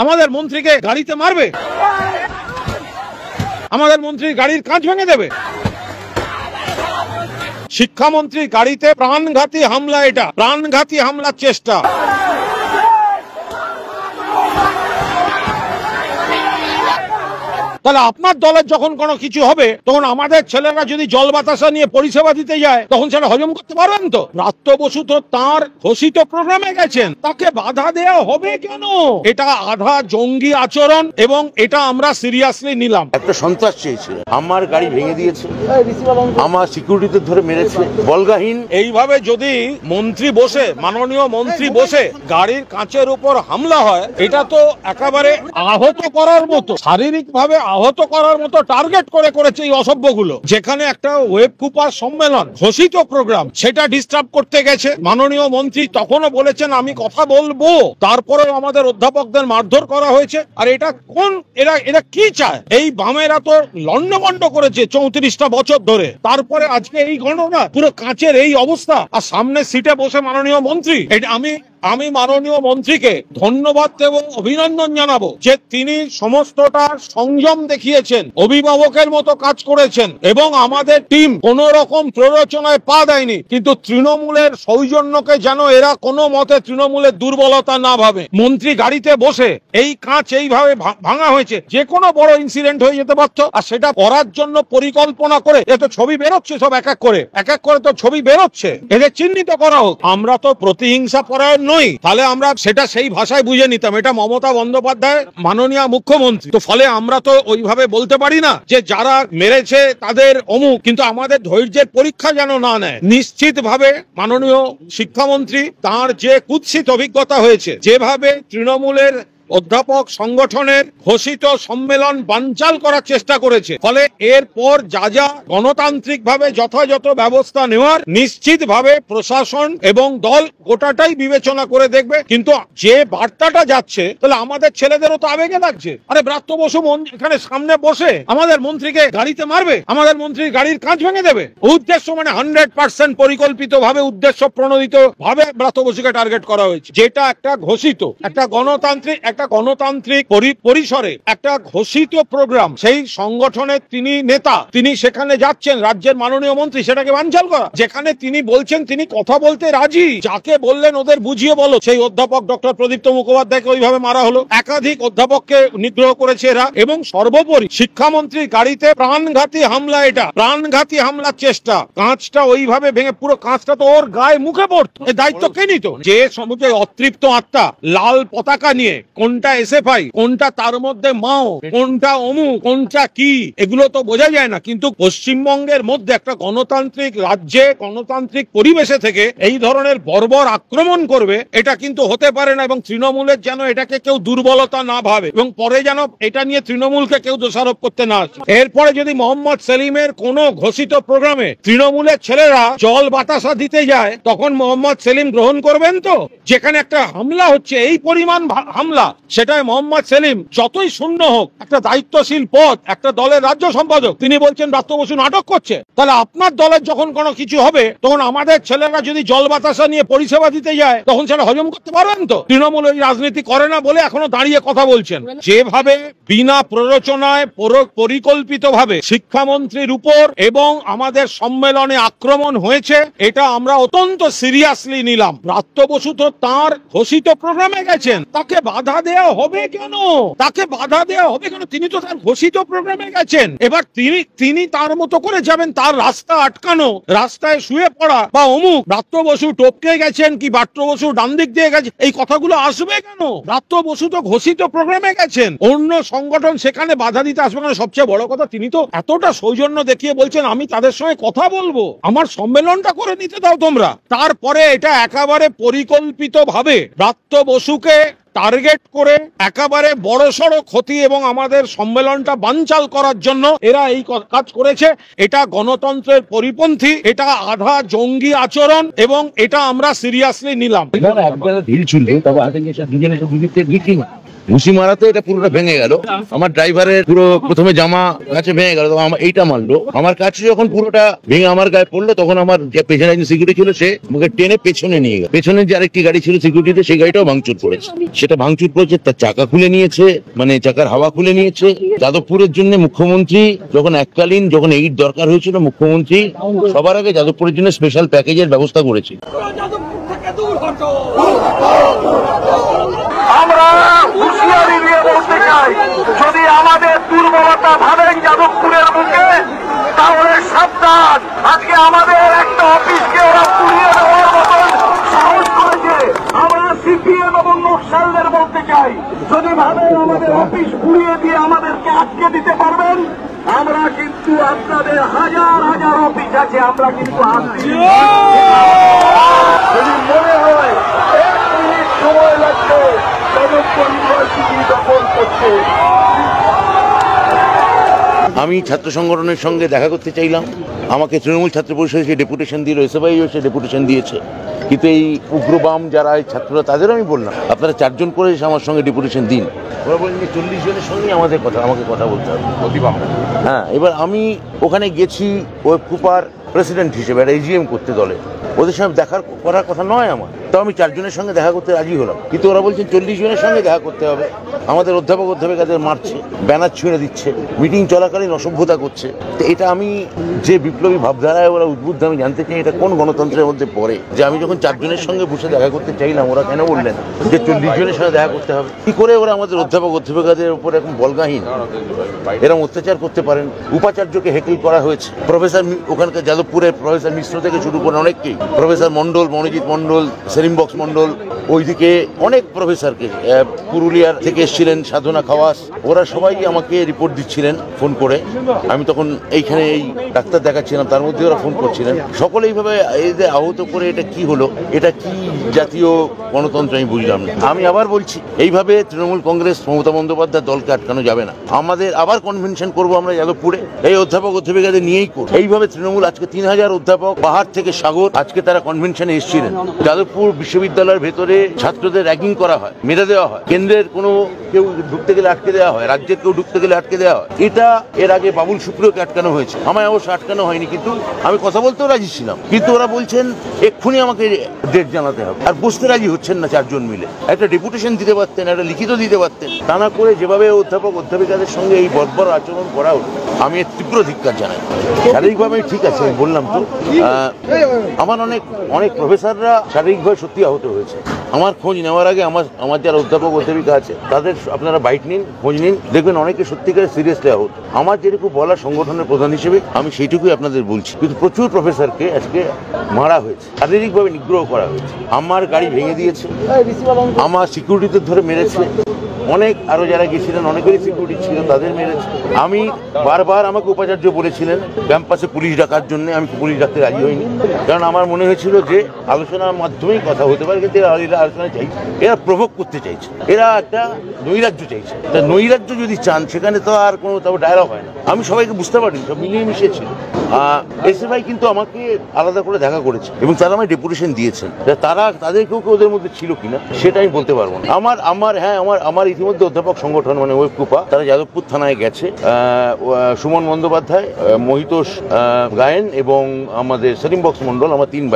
আমাদের মন্ত্রীকে গাড়িতে মারবে, আমাদের মন্ত্রীর গাড়ির কাঁচ ভেঙে দেবে। শিক্ষামন্ত্রীর গাড়িতে প্রাণঘাতী হামলা, এটা প্রাণঘাতী হামলার চেষ্টা। তাহলে আপনার দলের যখন কোনো কিছু হবে তখন আমাদের ছেলেরা যদি জল বাতাসা নিয়ে পরিষেবা দিতে যায় তখন সেটা হজম করতে পারবেন তো? ব্রাত্য বসু তো তার ঘোষিত প্রোগ্রামে গেছেন, তাকে বাধা দেওয়া হবে কেন? এটা আধা জঙ্গি আচরণ এবং এটা আমরা সিরিয়াসলি নিলাম। একটা সন্ত্রাস চেয়েছিল, আমার গাড়ি ভেঙে দিয়েছে, আমার সিকিউরিটিদের ধরে মেরেছে বলগাহীন। এইভাবে যদি মন্ত্রী বসে, মাননীয় মন্ত্রী বসে গাড়ির কাঁচের উপর হামলা হয়, এটা তো একেবারে আহত করার মতো, শারীরিক ভাবে আহত করার মতো টার্গেট করে করেছে এই অসভ্যগুলো। যেখানে একটা ওয়েব কুপার সম্মেলন ঘোষিত প্রোগ্রাম, সেটা ডিস্টার্ব করতে গেছে। মাননীয় মন্ত্রী তখনও বলেছেন আমি কথা বলবো, তারপরেও আমাদের অধ্যাপকদের মারধর করা হয়েছে। আর এটা কোন, এরা কি চায়? এই বামেরা তো লন্ডভন্ড করেছে 34টা বছর ধরে, তারপরে আজকে এই ঘটনা, পুরো কাঁচের এই অবস্থা, আর সামনে সিটে বসে মাননীয় মন্ত্রী। এটা আমি মাননীয় মন্ত্রীকে ধন্যবাদ এবং অভিনন্দন জানাবো যে তিনি সমস্তটা সংযম দেখিয়েছেন, অভিভাবকের মতো কাজ করেছেন এবং আমাদের টিম কোন রকম প্ররোচনায় পা দেয়নি। কিন্তু তৃণমূলের সৌজন্যকে যেন এরা কোনো মতে তৃণমূলের দুর্বলতা না ভাবে। মন্ত্রী গাড়িতে বসে এই কাঁচ এইভাবে ভাঙা হয়েছে, যে কোনো বড় ইনসিডেন্ট হয়ে যেতে পারত, আর সেটা করার জন্য পরিকল্পনা করে এত ছবি বেরোচ্ছে, সব এক এক করে তো ছবি বেরোচ্ছে, এদের চিহ্নিত করা হোক। আমরা তো প্রতিহিংসা পরায়ণ নই, তাহলে আমরা সেটা সেই ভাষায় বুঝে নিতাম এটা মমতা বন্দ্যোপাধ্যায় মাননীয় মুখ্যমন্ত্রী। তো ফলে আমরা তো ওইভাবে বলতে পারি না যে যারা মেরেছে তাদের অমুক, কিন্তু আমাদের ধৈর্যের পরীক্ষা যেন না নেয়। নিশ্চিত ভাবে মাননীয় শিক্ষামন্ত্রী তার যে কুৎসিত অভিজ্ঞতা হয়েছে, যেভাবে তৃণমূলের অধ্যাপক সংগঠনের ঘোষিত সম্মেলন বানচাল করার চেষ্টা করেছে, ফলে এরপর যা যা গণতান্ত্রিক ভাবে যথাযথ ব্যবস্থা নেওয়ার নিশ্চিত ভাবে প্রশাসন এবং দল গোটাটাই বিবেচনা করে দেখবে। কিন্তু যে বার্তাটা যাচ্ছে, তাহলে আমাদের ছেলেদেরও তো আবেগে লাগছে। আরে ব্রাত্য বসু এখানে সামনে বসে আমাদের মন্ত্রীকে গাড়িতে মারবে, আমাদের মন্ত্রীর গাড়ির কাঁচ ভেঙে দেবে। উদ্দেশ্য মানে 100% পরিকল্পিত ভাবে, উদ্দেশ্য প্রণোদিত ভাবে ব্রাত্য বসুকে টার্গেট করা হয়েছে, যেটা একটা ঘোষিত, একটা গণতান্ত্রিক পরিসরে একটা ঘোষিত প্রোগ্রাম। সেই সংগঠনের তিনি নেতা, তিনি সেখানে যাচ্ছেন, রাজ্যের মাননীয় মন্ত্রী, সেটাকে বানচাল করা। যেখানে তিনি বলছেন তিনি কথা বলতে রাজি, যাকে বললেন ওদের বুঝিয়ে বলো, সেই অধ্যাপক ডক্টর প্রদীপ্ত মুখোপাধ্যায়কে ওইভাবে মারা হলো। একাধিক অধ্যাপককে নিগ্রহ করেছে এরা, এবং সর্বোপরি শিক্ষামন্ত্রীর গাড়িতে প্রাণঘাতী হামলা, এটা প্রাণঘাতী হামলার চেষ্টা। কাঁচটা ওইভাবে ভেঙে, পুরো কাঁচটা তো ওর গায়ে মুখে পড়তো, এই দায়িত্ব কে নিত? যে সমুদ্রে অতৃপ্ত আত্মা লাল পতাকা নিয়ে, কোনটা এসএফআই, কোনটা তার মধ্যে মাও, কোনটা অমু, কোনটা কি, এগুলো তো বোঝা যায় না। কিন্তু পশ্চিমবঙ্গের মধ্যে একটা গণতান্ত্রিক রাজ্যে, গণতান্ত্রিক পরিবেশে থেকে এই ধরনের বর্বর আক্রমণ করবে, এটা কিন্তু হতে পারে না। এবং তৃণমূলের যেন এটাকে কেউ দুর্বলতা না ভাবে, এবং পরে যেন এটা নিয়ে তৃণমূলকে কেউ দোষারোপ করতে না আসে। এরপরে যদি মোহাম্মদ সেলিমের কোন ঘোষিত প্রোগ্রামে তৃণমূলের ছেলেরা জল বাতাসা দিতে যায়, তখন মোহাম্মদ সেলিম গ্রহণ করবেন তো? যেখানে একটা হামলা হচ্ছে, এই পরিমাণ হামলা, সেটাই মোহাম্মদ সেলিম যতই শূন্য হোক, একটা দায়িত্বশীল পদ, একটা দলের রাজ্য সম্পাদক, তিনি বলছেন ব্রাত্য বসু নাটক করছে। তাহলে আপনার দলের যখন কোনো কিছু হবে তখন আমাদের ছেলেরা যদি জল বাতাসা নিয়ে পরিষেবা দিতে যায় তখন সেটা হজম করতে পারবেন তো? তৃণমূল ওই রাজনীতি করে না বলে এখনো দাঁড়িয়ে কথা বলছেন। যেভাবে বিনা প্ররোচনায় পরিকল্পিত ভাবে শিক্ষামন্ত্রীর উপর এবং আমাদের সম্মেলনে আক্রমণ হয়েছে, এটা আমরা অত্যন্ত সিরিয়াসলি নিলাম। ব্রাত্য বসু তো তার ঘোষিত প্রোগ্রামে গেছেন, তাকে বাধা দেওয়া হবে কেন? তাকে বাধা দেওয়া হবে কেন? তিনি তো তার ঘোষিত প্রোগ্রামে গেছেন। এবার তিনি তার মতো করে যাবেন, তার রাস্তা আটকানো, রাস্তায় শুয়ে পড়া বা অমুক, ব্রাত্য বসু টপকে গেছেন কি ব্রাত্য বসু ডান দিক দিয়ে গেছে, এই কথাগুলো আসবে কেন? ব্রাত্য বসু তো ঘোষিত প্রোগ্রামে গেছেন, অন্য সংগঠন সেখানে বাধা দিতে আসবে কেন? সবচেয়ে বড় কথা, তিনি তো এতটা সৌজন্য দেখিয়ে বলছেন আমি তাদের সঙ্গে কথা বলবো, আমার সম্মেলনটা করে নিতে দাও তোমরা। তারপরে এটা একেবারে পরিকল্পিত ভাবে ব্রাত্য বসুকে টার্গেট করে একেবারে বড়সড় ক্ষতি এবং আমাদের সম্মেলনটা বানচাল করার জন্য এরা এই কাজ করেছে। এটা গণতন্ত্রের পরিপন্থী, এটা আধা জঙ্গি আচরণ, এবং এটা আমরা সিরিয়াসলি নিলাম। ঘুষি মারাতে এটা পুরোটা ভেঙে গেল। আমার ড্রাইভারের পুরো প্রথমে জামা কাছে ভেঙে গেল, তখন আমার এইটা মারলো। আমার কাছে যখন পুরোটা ভেঙে আমার গায়ে পড়লো, তখন আমার যে পেছনে একজন সিকিউরিটি ছিল সে মুখে টেনে পেছনে নিয়ে গেল। পেছনে যে আরেকটি গাড়ি ছিল সিকিউরিটিতে, সেই গাড়িটাও ভাঙচুর করেছে। সেটা ভাঙচুর করেছে, তার চাকা খুলে নিয়েছে, মানে চাকার হাওয়া খুলে নিয়েছে। যাদবপুরের জন্য মুখ্যমন্ত্রী যখন এককালীন যখন এইট দরকার হয়েছিল, মুখ্যমন্ত্রী সবার আগে যাদবপুরের জন্য স্পেশাল প্যাকেজের ব্যবস্থা করেছে। আমরা হুঁশিয়ারি দিয়ে বলতে চাই, যদি আমাদের দুর্বলতা ভাবেন যাদবপুরের মুখে, তাহলে সাবধান। আজকে আমাদের একটা অফিসকে ওরা পুড়িয়ে দেওয়ার মতন সাহস করেছে। আমরা সিপিএম এবং নকশালদের বলতে চাই, যদি ভাবেন আমাদের অফিস পুড়িয়ে দিয়ে আমাদেরকে আটকে দিতে পারবেন, আমরা কিন্তু আপনাদের হাজার হাজার অফিস আছে, আমরা কিন্তু হাত দিই। যদি মনে হয় সময় লাগবে যাদবপুর ইউনিভার্সিটি দখল করতে। আমি ছাত্র সংগঠনের সঙ্গে দেখা করতে চাইলাম। আমাকে তৃণমূল ছাত্র পরিষদ সে ডেপুটেশন দিল, এসএফআইও সে ডেপুটেশন দিয়েছে, কিন্তু এই উগ্রবাম যারা এই ছাত্ররা, তাদেরও আমি বললাম আপনারা 4 জন করে এসে আমার সঙ্গে ডেপুটেশন দিন। ওরা বললেন 40 জনের সঙ্গে আমাকে কথা বলতে হবে। হ্যাঁ, এবার আমি ওখানে গেছি ওয়েব কুপার প্রেসিডেন্ট হিসেবে একটা এজিএম করতে দলে। ওদের সঙ্গে করার কথা নয় আমার, তো আমি 4 জনের সঙ্গে দেখা করতে রাজি হলাম, কিন্তু ওরা বলছেন 40 জনের সঙ্গে দেখা করতে হবে। আমাদের অধ্যাপকের মারছে, ব্যানার ছুঁড়ে দিচ্ছে, মিটিং চলাকালীন অসভ্যতা করছে। তো এটা আমি যে বিপ্লবী ভাবধারায় ওরা উদ্বুদ্ধ, আমি জানতে চাই এটা কোন গণতন্ত্রের মধ্যে পড়ে যে আমি যখন 4 জনের সঙ্গে বসে দেখা করতে চাইলাম, ওরা কেন বললেন যে 40 জনের সঙ্গে দেখা করতে হবে? কি করে ওরা আমাদের অধ্যাপকের উপর এখন বলগাহীন এরকম অত্যাচার করতে পারেন? উপাচার্যকে হেকেল করা হয়েছে, প্রফেসর ওখানকার যাদবপুরের প্রফেসর মিশ্র থেকে শুরু করে অনেককেই, প্রফেসর মন্ডল, মনোজিৎ মন্ডল, সেলিমবক্স মন্ডল, ওইদিকে অনেক প্রফেসরকে, পুরুলিয়ার থেকে এসেছিলেন সাধনা খাওয়াস, ওরা সবাই আমাকে রিপোর্ট দিচ্ছিলেন ফোন করে। আমি তখন এইখানে এই ডাক্তার দেখাচ্ছিলাম, তার মধ্যে ওরা ফোন করছিলেন। সকলে এইভাবে এদের আহত করে এটা কি হলো, এটা কি জাতীয় গণতন্ত্র আমি বুঝলাম না। আমি আবার বলছি, এইভাবে তৃণমূল কংগ্রেস মমতা বন্দ্যোপাধ্যায় দলকে আটকানো যাবে না। আমাদের আবার কনভেনশন করবো আমরা যাদবপুরে, এই অধ্যাপিকাদের নিয়েই করবো। এইভাবে তৃণমূল আজকে 3000 অধ্যাপক, পাহাড় থেকে সাগর, আজকে তারা কনভেনশনে এসেছিলেন। যাদবপুর বিশ্ববিদ্যালয়ের ভেতরে ছাত্রদের র্যাগিং করা হয়, মেরে দেওয়া হয়, কেন্দ্রের কোনো কেউ ঢুকতে গেলে আটকে দেওয়া হয়, রাজ্যের কেউ ঢুকতে গেলে আটকে দেওয়া হয়। এটা এর আগে বাবুল সুপ্রিয়কে আটকানো হয়েছে, আমায় অবশ্য আটকানো হয়নি, কিন্তু আমি কথা বলতেও রাজি ছিলাম। কিন্তু ওরা বলছেন এক্ষুনি আমাকে ডেট জানাতে হবে, আর বসতে রাজি হচ্ছেন না। 4 জন মিলে একটা ডেপুটেশন দিতে পারতেন, একটা লিখিত দিতে পারতেন, তা না করে যেভাবে অধ্যাপিকাদের সঙ্গে এই বর্বর আচরণ করা হলো, আমি এর তীব্র ধিক্কার জানাই। শারীরিকভাবে ঠিক আছে, আমি বললাম তো, আমার অনেক প্রফেসররা শারীরিকভাবে সত্যি আহত হয়েছে। আমার খোঁজ নেওয়ার আগে আমার যারা অধ্যাপিকা আছে তাদের আপনারা বাইট নিন, খোঁজ নিন, দেখবেন অনেকে সত্যিকারের সিরিয়াসলি আহত। আমার যেটুকু বলা সংগঠনের প্রধান হিসেবে আমি সেইটুকুই আপনাদের বলছি, কিন্তু প্রচুর প্রফেসরকে আজকে মারা হয়েছে, শারীরিকভাবে নিগ্রহ করা হয়েছে। আমার গাড়ি ভেঙে দিয়েছে, আমার সিকিউরিটিদের ধরে মেরেছে, অনেক আরো যারা গেছিলেন অনেকেরই সিকিউরিটি ছিল, তাদের মেরেছে। আমি বারবার আমাকে উপাচার্য বলেছিলেন ক্যাম্পাসে পুলিশ ডাকার জন্য, আমি পুলিশ ডাকতে রাজি হইনি, কারণ আমার মনে হয়েছিল যে আলোচনার মাধ্যমেই কথা হতে পারে, কিন্তু এরা আলোচনা চাইছে, এরা প্রভোগ করতে চাইছে, এরা একটা নৈরাজ্য চাইছে। তা নৈরাজ্য যদি চান সেখানে তো আর কোনো ডায়লগ হয় না। আমি সবাইকে বুঝতে পারিনি, সব মিলিয়ে মিশিয়ে ছিল। এসএফআই কিন্তু আমাকে আলাদা করে দেখা করেছে এবং তারা আমায় ডেপুটেশন দিয়েছেন। তাদের কেউ ওদের মধ্যে ছিল কিনা সেটা আমি বলতে পারবো না। আমার ইতিমধ্যে অধ্যাপক সংগঠন মানে ওয়েব কুপা, তারা যাদবপুর থানায় গেছে। সুমন বন্দ্যোপাধ্যায়, মহিতোষ গায়েন এবং আমাদের সেলিমবক্স মন্ডল, আমার 3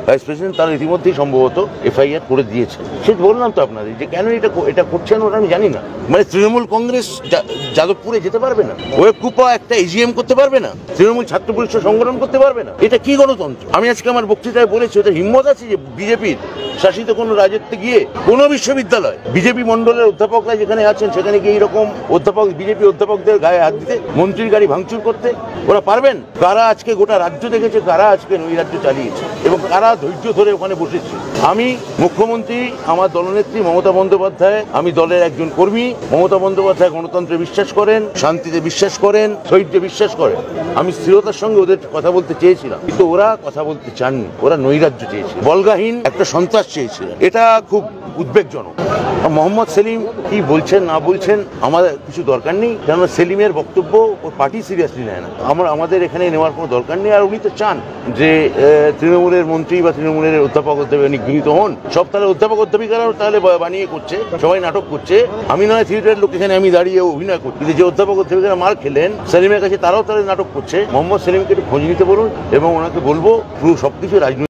ভাইস প্রেসিডেন্ট, তারা ইতিমধ্যেই সম্ভবত এফআইআর করে দিয়েছে। সে বললাম তো আপনাদের যে কেন এটা করছেন ওটা আমি জানি না। মানে তৃণমূল কংগ্রেস যাদবপুরে যেতে পারবে না, ওয়েব কুপা একটা এজিএম করতে পারবে না, তৃণমূল ছাত্র পরিষদ সংগঠন করতে পারবে না, এটা কি গণতন্ত্র? আমি আজকে আমার বক্তৃতায় বলেছি, ওটা হিম্মত আছে যে বিজেপির শাসিত কোনো রাজ্যে গিয়ে কোনো বিশ্ববিদ্যালয় বিজেপি মন্ডলের অধ্যাপকরা যেখানে আছেন সেখানে গিয়ে এইরকম বিজেপি অধ্যাপকদের গায়ে হাত দিতে, মন্ত্রীর গাড়ি ভাঙচুর করতে ওরা পারবেন? কারা আজকে গোটা রাজ্য দেখেছে, কারা আজকে নৈরাজ্য চালিয়েছে এবং কারা ধৈর্য ধরে ওখানে বসেছে? আমি মুখ্যমন্ত্রী, আমার দলনেত্রী মমতা বন্দ্যোপাধ্যায়, আমি দলের একজন কর্মী। মমতা বন্দ্যোপাধ্যায় গণতন্ত্রে বিশ্বাস করেন, শান্তিতে বিশ্বাস করেন, ধৈর্যে বিশ্বাস করেন। আমি স্থিরতার সঙ্গে ওদের কথা বলতে চেয়েছিলাম, কিন্তু ওরা কথা বলতে চাননি, ওরা নৈরাজ্য চেয়েছিল, বলগাহীন একটা সন্ত্রাস চেয়েছিল। এটা খুব উদ্বেগজনক। মোহাম্মদ সেলিম কি বলছেন না বলছেন আমাদের কিছু দরকার নেই, কেননা সেলিমের বক্তব্য ওর পার্টি সিরিয়াসলি নেয় না, আমাদের এখানে নেওয়ার কোনো দরকার নেই। আর উনি তো চান যে তৃণমূলের মন্ত্রী বা তৃণমূলের অধ্যাপক অধ্যাপিকা নিগৃহীত হন, সব তাহলে অধ্যাপক অধ্যাপিকারাও তাহলে বানিয়ে করছে, সবাই নাটক করছে। আমি নয় থিয়েটারের লোক এখানে আমি দাঁড়িয়ে অভিনয় করছি, কিন্তু যে অধ্যাপক অধ্যাপিকারা মার খেলেন সেলিমের কাছে তারাও তাহলে নাটক করছে। মোহাম্মদ সেলিমকে একটু খোঁজ নিতে বলুন এবং ওনাকে বলবো পুরো সবকিছু রাজনৈতিক